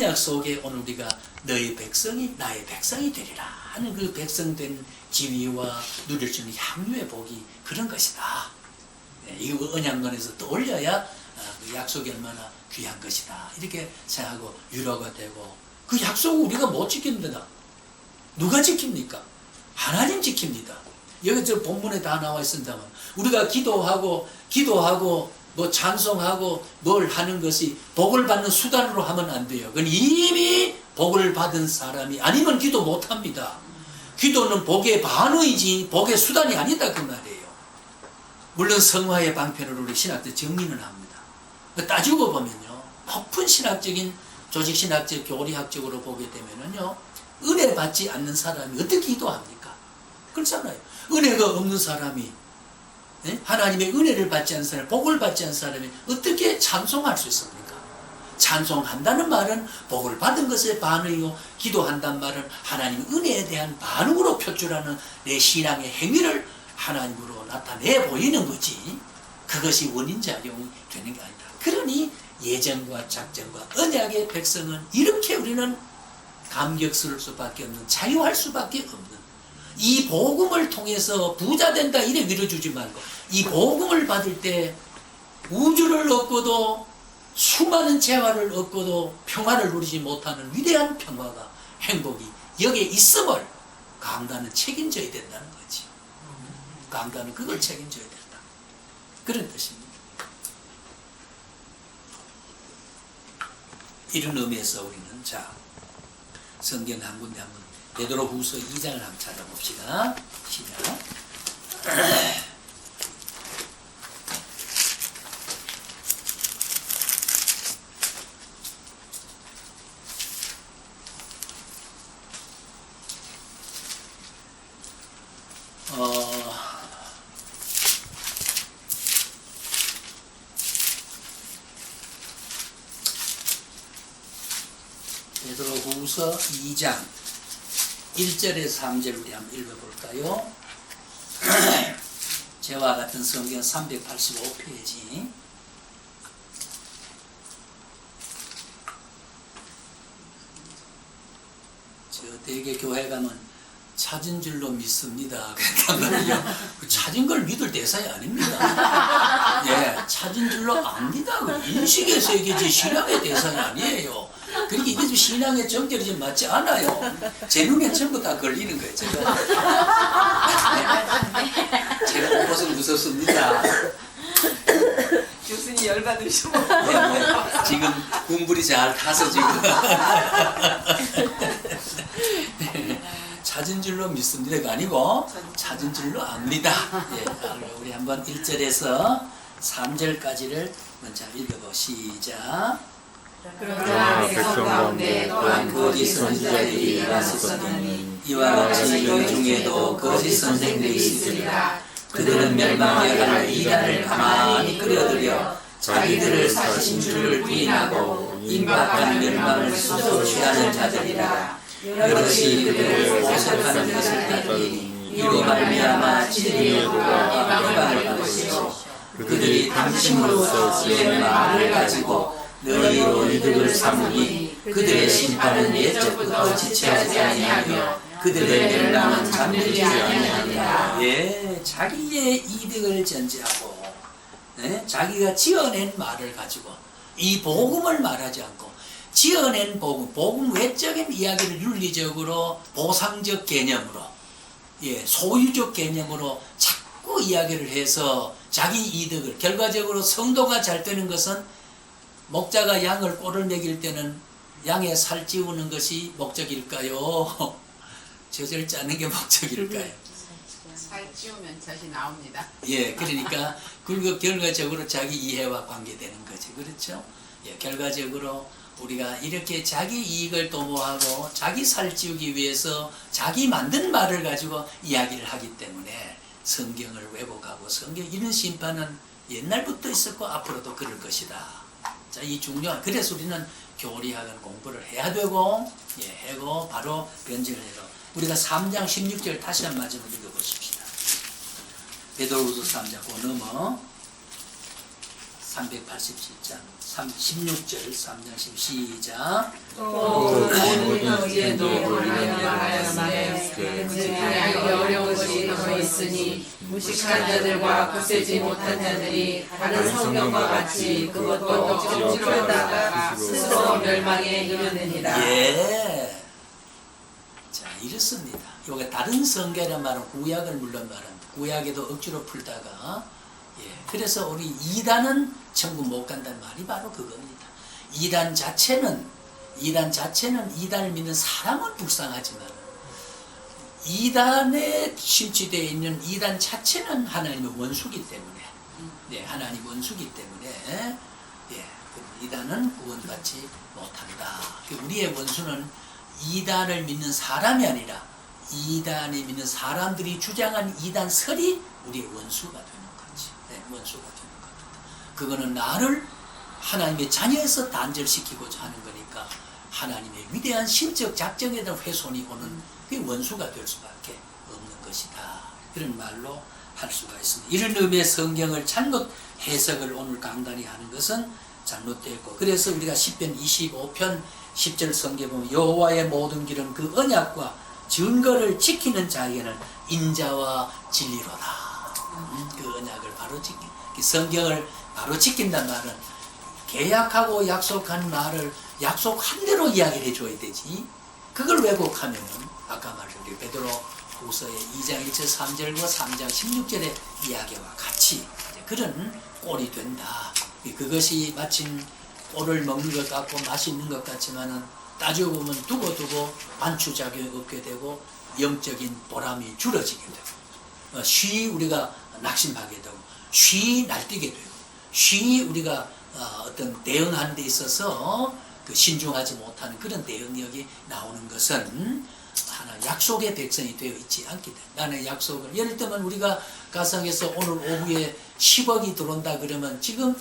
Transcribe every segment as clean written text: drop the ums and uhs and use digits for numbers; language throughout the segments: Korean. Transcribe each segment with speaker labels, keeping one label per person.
Speaker 1: 언약 속에 오늘 우리가 너희 백성이 나의 백성이 되리라 하는 그 백성된 지위와 누릴 수 있는 향유의 복이 그런 것이다. 네, 이거 언약론에서 떠올려야 그 약속이 얼마나 귀한 것이다. 이렇게 생각하고 유로가 되고, 그 약속을 우리가 못 지킵니다. 누가 지킵니까? 하나님 지킵니다. 여기 저 본문에 다 나와 있습니다만, 우리가 기도하고 뭐 찬송하고 뭘 하는 것이 복을 받는 수단으로 하면 안 돼요. 그건 이미 복을 받은 사람이 아니면 기도 못 합니다. 기도는 복의 반의이지 복의 수단이 아니다 그 말이에요. 물론 성화의 방편으로 우리 신학들 정리는 합니다. 따지고 보면요, 높은 신학적인 조직신학적 교리학적으로 보게 되면은요, 은혜 받지 않는 사람이 어떻게 기도합니까? 그렇잖아요. 은혜가 없는 사람이, 하나님의 은혜를 받지 않는 사람, 복을 받지 않는 사람이 어떻게 찬송할 수 있습니까? 찬송한다는 말은 복을 받은 것에 반응이고, 기도한다는 말은 하나님 은혜에 대한 반응으로 표출하는 내 신앙의 행위를 하나님으로 나타내 보이는 거지, 그것이 원인작용이 되는 게 아니다. 그러니 예정과 작정과 언약의 백성은 이렇게 우리는 감격스러울 수밖에 없는, 자유할 수밖에 없는, 이 복음을 통해서 부자 된다 이래 밀어주지 말고, 이 복음을 받을 때 우주를 얻고도 수많은 재화를 얻고도 평화를 누리지 못하는 위대한 평화가, 행복이 여기에 있음을 강단은 책임져야 된다는 거지. 강단은 그걸 책임져야 된다, 그런 뜻입니다. 이런 의미에서 우리는 자, 성경 한 군데 한번 베드로후서 2장을 한번 찾아봅시다. 시작. 베드로후서 2장 1절에서 3절 우리 한번 읽어볼까요? 제와 같은 성경 385페이지. 저 대개 교회 가면 찾은 줄로 믿습니다 그랬단 말이에요. 찾은 걸 믿을 대상이 아닙니다. 예, 찾은 줄로 압니다. 인식의 세계지 신앙의 대상이 아니에요. 그러니까 이게 좀 신앙의 정절이 좀 맞지 않아요. 제 눈에 전부 다 걸리는 거예요. 제가 옷벗은 무섭습니다.
Speaker 2: 교수님 열받으시고.
Speaker 1: 네, 지금 군불이 잘 타서 지금 찾은 줄로 믿습니다가 아니고 찾은 줄로 압니다. 예, 우리 한번 1절에서 3절까지를 먼저 읽어보시자.
Speaker 3: 그러나 백성 가운데 또한 거짓 선지자들이 일어났었더니 이와 같이 너희 중에도 거짓 선생들이 있으리라. 그들은 멸망하여 갈 이단을 가만히 끌어들여 자기들을 사신 줄을 부인하고 임박한 멸망을 스스로 취하는 자들이라. 여럿이 그들을 오색하는 것을 따르니 이로 말미암아 진리의 도가 해방을 받을 것이요 그들이 당심으로서 지혜의 말을 가지고 너희로 이득을 삼으니 그들의 심판은 옛적부터 지체하지 아니하며 그들의 멸망은 잠들지 아니하니라.
Speaker 1: 예, 자기의 이득을 전제하고, 자기가 지어낸 말을 가지고 이 복음을 말하지 않고 지어낸 복음 외적인 이야기를 윤리적으로 보상적 개념으로, 예, 소유적 개념으로 자꾸 이야기를 해서 자기 이득을, 결과적으로 성도가 잘 되는 것은 목자가 양을 꼴을 먹일 때는 양의 살 찌우는 것이 목적일까요? 젖을 짜는 게 목적일까요?
Speaker 2: 살 찌우면 젖이 나옵니다.
Speaker 1: 예, 그러니까 결과적으로 자기 이해와 관계되는 거지, 그렇죠? 예, 결과적으로 우리가 이렇게 자기 이익을 도모하고 자기 살 찌우기 위해서 자기 만든 말을 가지고 이야기를 하기 때문에 성경을 왜곡하고, 성경 이런 심판은 옛날부터 있었고 앞으로도 그럴 것이다. 자, 이 중요한, 그래서 우리는 교리학은 공부를 해야 되고, 예, 하고 바로 변증을 해서 우리가 3장 16절 다시 한 마지막 읽어보십시다. 베드로후서 3장 고 넘어 387장 16절 3장 10 시작.
Speaker 4: 또 모든 의에도 하나님을 말하였으되 그들이 어려운 것이 더 있으니 무식한 자들과 굳세지 못한 자들이 다른 성경과 같이 그것도 억지로 풀다가 스스로 멸망에 이르느니라.
Speaker 1: 예. 자, 이렇습니다. 요게 다른 성경이란 말은 구약을 물론 말합니다. 구약에도 억지로 풀다가 그래서 우리 이단은 천국 못 간다는 말이 바로 그겁니다. 이단 자체는 이단을 믿는 사람은 불쌍하지만 이단에 심취되어 있는 이단 자체는 하나님의 원수기 때문에 하나님 원수기 때문에 이단은 구원받지 못한다. 우리의 원수는 이단을 믿는 사람이 아니라 이단을 믿는 사람들이 주장한 이단설이 우리의 원수가 되는 거지. 원수가 되는 겁니다. 그거는 나를 하나님의 자녀에서 단절시키고자 하는 거니까 하나님의 위대한 신적 작정에 대한 훼손이 오는 그게 원수가 될 수밖에 없는 것이다. 이런 말로 할 수가 있습니다. 이런 의미의 성경을 잘못 해석을 오늘 강단이 하는 것은 잘못되었고, 그래서 우리가 시편 25편 10절 성경에 보면 여호와의 모든 길은 그 언약과 증거를 지키는 자에게는 인자와 진리로다. 그 언약을 바로 성경을 바로 지킨다는 말은 계약하고 약속한 말을 약속한 대로 이야기를 해줘야 되지. 그걸 왜곡하면은 아까 말씀드린 베드로 후서의 2장 1절 3절과 3장 16절의 이야기와 같이 그런 꼴이 된다. 그것이 마침 꼴을 먹는 것 같고 맛있는 것 같지만은 따지고 보면 두고두고 반추작용이 없게 되고 영적인 보람이 줄어지게 되고 쉬 우리가 낙심하게 되고 쉬 날뛰게 되고 쉬 우리가 어떤 대응하는 데 있어서 그 신중하지 못하는 그런 대응력이 나오는 것은 하나 약속의 백성이 되어 있지 않기 때문에 나는 약속을 예를 들면 우리가 가상에서 오늘 오후에 10억이 들어온다 그러면 지금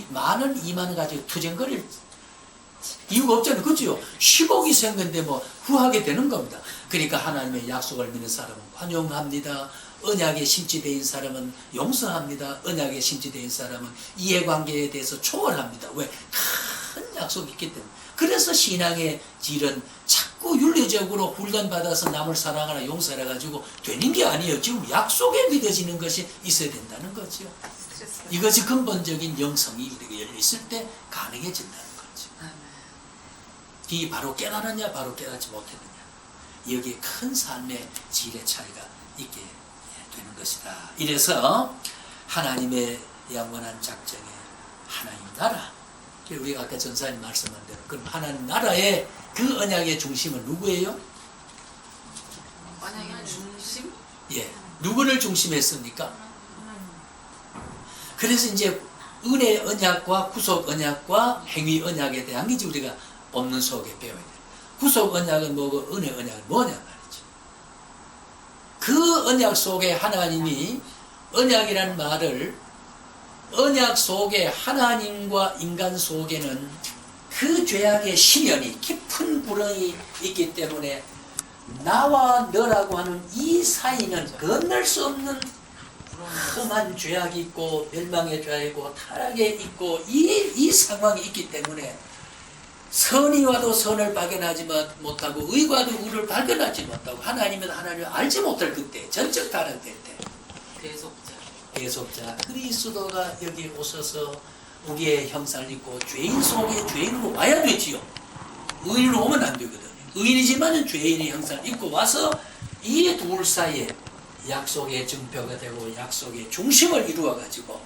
Speaker 1: 만원 2만원 가지고 투쟁거릴 이유가 없잖아요. 그죠? 10억이 생겼는데 뭐 후하게 되는 겁니다. 그러니까 하나님의 약속을 믿는 사람은 환영합니다. 언약에 심취되어 있는 사람은 용서합니다. 언약에 심취되어 있는 사람은 이해관계에 대해서 초월합니다. 왜? 큰 약속이 있기 때문에. 그래서 신앙의 질은 자꾸 윤리적으로 훈련받아서 남을 사랑하라 용서하라 가지고 되는 게 아니에요. 지금 약속에 믿어지는 것이 있어야 된다는 거죠. 이것이 근본적인 영성이 우리가 열려있을 때 가능해진다는 거죠. 이 바로 깨달았냐 바로 깨닫지 못했느냐 여기에 큰 삶의 질의 차이가 있게 되는 것이다. 이래서 하나님의 영원한 작정에 하나님 나라 우리가 아까 전사님 말씀한 대로 그럼 하나님 나라의 그 언약의 중심은 누구예요?
Speaker 2: 언약의 중심?
Speaker 1: 누구를 중심했습니까? 그래서 이제 은혜 언약과 구속 언약과 행위 언약에 대한 게 우리가 법론 속에 배워야 돼요. 구속 언약은 뭐고 은혜 언약은 뭐냐 말이죠. 그 언약 속에 하나님이 언약이라는 말을 언약 속에 하나님과 인간 속에는 그 죄악의 시련이 깊은 불응이 있기 때문에 나와 너라고 하는 이 사이는 건널 수 없는 험한 죄악이 있고 멸망의 죄악이 있고 타락이 있고 이 상황이 있기 때문에 선이 와도 선을 발견하지 못하고 의와도 의를 발견하지 못하고 하나님은 하나님을 알지 못할 그때 전적 타락될 때 대속자 그리스도가 여기 오셔서 우리의 형상을 입고 죄인 속에 죄인으로 와야 되지요. 의인으로 오면 안 되거든요. 의인이지만 죄인의 형상을 입고 와서 이 둘 사이에 약속의 증표가 되고 약속의 중심을 이루어가지고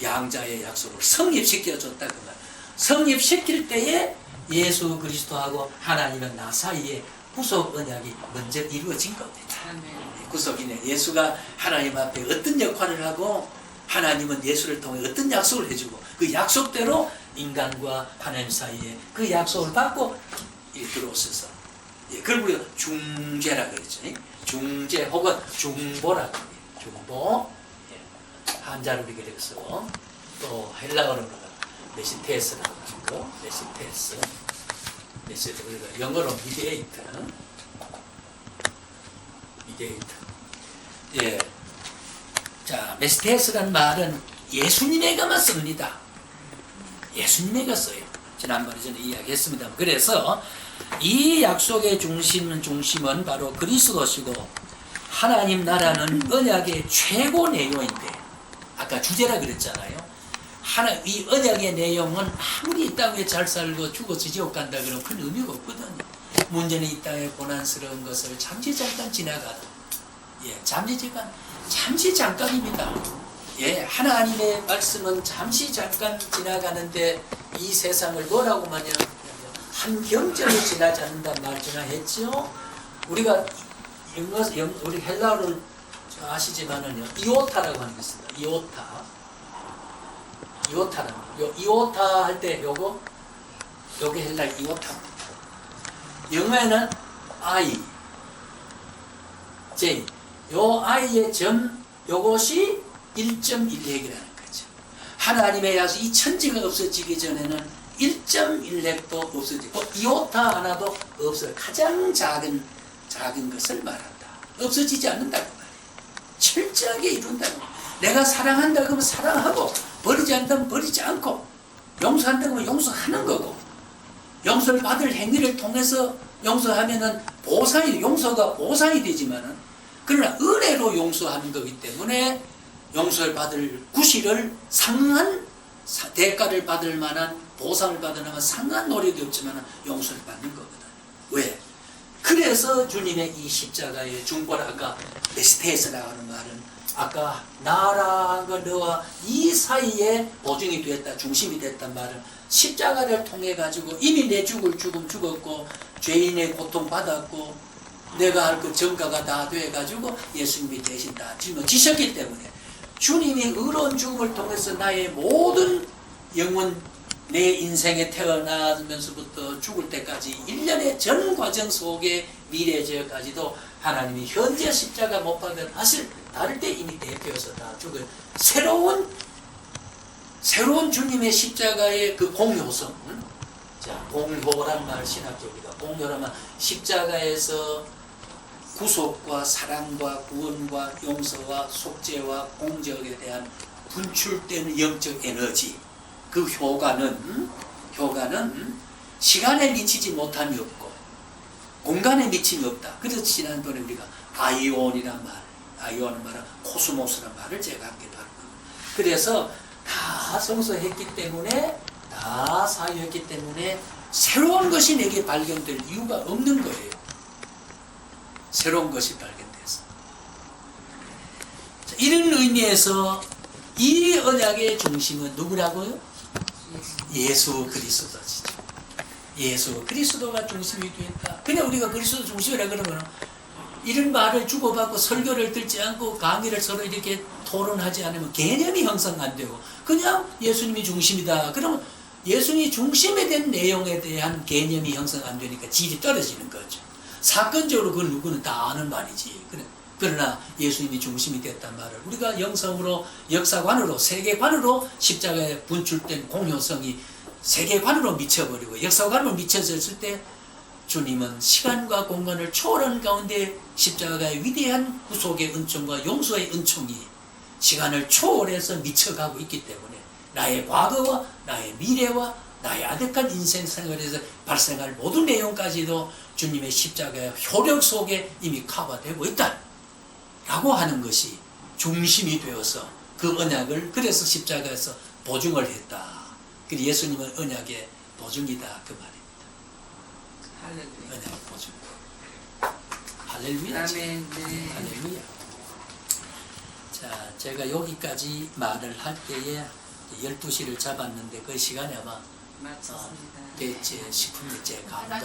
Speaker 1: 양자의 약속을 성립시켜줬다 그 말. 성립시킬 때에 예수 그리스도하고 하나님은 나 사이에 구속 언약이 먼저 이루어진 겁니다. 구속이네. 예수가 하나님 앞에 어떤 역할을 하고 하나님은 예수를 통해 어떤 약속을 해주고 그 약속대로 인간과 하나님 사이에 그 약속을 받고 들어오셔서 그걸 우리가 중재라 그랬죠. 중재 혹은 중보라고 해요. 중보. 한자로 우리가 그래서 또 헬라어로 메시테스라고 하는 거. 메시테스. 우리가 영어로 미디에이터. 자, 메시테스라는 말은 예수님에게만 씁니다. 예수님에게서요. 지난번에 저는 이야기했습니다. 그래서 이 약속의 중심은 바로 그리스도시고 하나님 나라는 언약의 최고 내용인데 아까 주제라 그랬잖아요. 이 언약의 내용은 아무리 이 땅에 잘 살고 죽어서 지옥 간다 그러면 큰 의미가 없거든요. 문제는 이 땅의 고난스러운 것을 잠시 잠깐 지나가는 잠시 잠깐입니다. 하나님의 말씀은 잠시 잠깐 지나가는데 이 세상을 뭐라고 말하냐 한 경전이 지나지 않는단 말 제가 했죠. 우리가 우리 헬라어를 아시지만은요 이오타라고 하는 게 있습니다. 이오타는 이오타 할 때 요게 헬라 이오타입니다. 영어에는 I, J 요 I의 점 요것이 1.1핵이라는 거죠. 하나님의 약속 이 천지가 없어지기 전에는 1.1핵도 없어지고 이오타 하나도 없어요. 가장 작은 것을 말한다. 없어지지 않는다고 말해요. 철저하게 이룬다고. 내가 사랑한다 그러면 사랑하고 버리지 않다면 버리지 않고 용서한다 그러면 용서하는 거고 용서를 받을 행위를 통해서 용서하면은 용서가 보상이 되지만은 그러나 은혜로 용서하는 거기 때문에 용서를 받을 구실을 상한 대가를 받을 만한 보상을 받을 만한 상한 노력이 없지만 용서를 받는 거거든. 왜? 그래서 주님의 이 십자가의 중보를 아까 메스테스라고 하는 말은 아까 나라가 너와 이 사이에 보증이 됐다, 중심이 됐단 말은 십자가를 통해 가지고 이미 내 죽을 죽음 죽었고 죄인의 고통 받았고 내가 할 그 전가가 다 돼 가지고 예수님이 대신 다 짊어지셨기 때문에 주님이 의로운 죽음을 통해서 나의 모든 영혼 내 인생에 태어나면서부터 죽을 때까지 1년의 전 과정 속에 미래제까지도 하나님이 현재 십자가 못 박은 하실 다를 때 이미 대표해서 다 죽은 새로운 주님의 십자가의 그 공효성. 자, 공효란 말 신학적이다. 공효라면 십자가에서 구속과 사랑과 구원과 용서와 속죄와 공적에 대한 분출되는 영적 에너지. 그 효과는 시간에 미치지 못함이 없고 공간에 미침이 없다. 그래서 지난번에 우리가 아이온이란 말은 코스모스란 말을 제가 함께 다뤘거든요. 그래서 다 성소했기 때문에 다 사유했기 때문에 새로운 것이 내게 발견될 이유가 없는 거예요. 새로운 것이 발견돼서. 자, 이런 의미에서 이 언약의 중심은 누구라고요? 예수 그리스도지죠. 예수 그리스도가 중심이 되었다. 그냥 우리가 그리스도 중심이라 그러면 이런 말을 주고받고 설교를 듣지 않고 강의를 서로 이렇게 토론하지 않으면 개념이 형성 안 되고 그냥 예수님이 중심이다. 그러면 예수님이 중심에 된 내용에 대한 개념이 형성 안 되니까 질이 떨어지는 거죠. 사건적으로 그걸 누구는 다 아는 말이지. 그러나 예수님이 중심이 됐단 말을 우리가 영성으로 역사관으로 세계관으로 십자가에 분출된 공효성이 세계관으로 미쳐버리고 역사관으로 미쳐졌을 때 주님은 시간과 공간을 초월한 가운데 십자가의 위대한 구속의 은총과 용서의 은총이 시간을 초월해서 미쳐가고 있기 때문에 나의 과거와 나의 미래와 나의 아득한 인생 생활에서 발생할 모든 내용까지도 주님의 십자가의 효력 속에 이미 커버되고 있다 라고 하는 것이 중심이 되어서 그 언약을 그래서 십자가에서 보증을 했다. 그래서 예수님은 언약의 보증이다 그 말입니다.
Speaker 4: 할렐루야.
Speaker 1: 언약의 보증. 할렐루야.
Speaker 4: 아멘. 네.
Speaker 1: 할렐루야. 자, 제가 여기까지 말을 할 때에 12시를 잡았는데 그 시간이 아마
Speaker 4: 맞췄습니다.
Speaker 1: 됐지 싶은데 제 감각에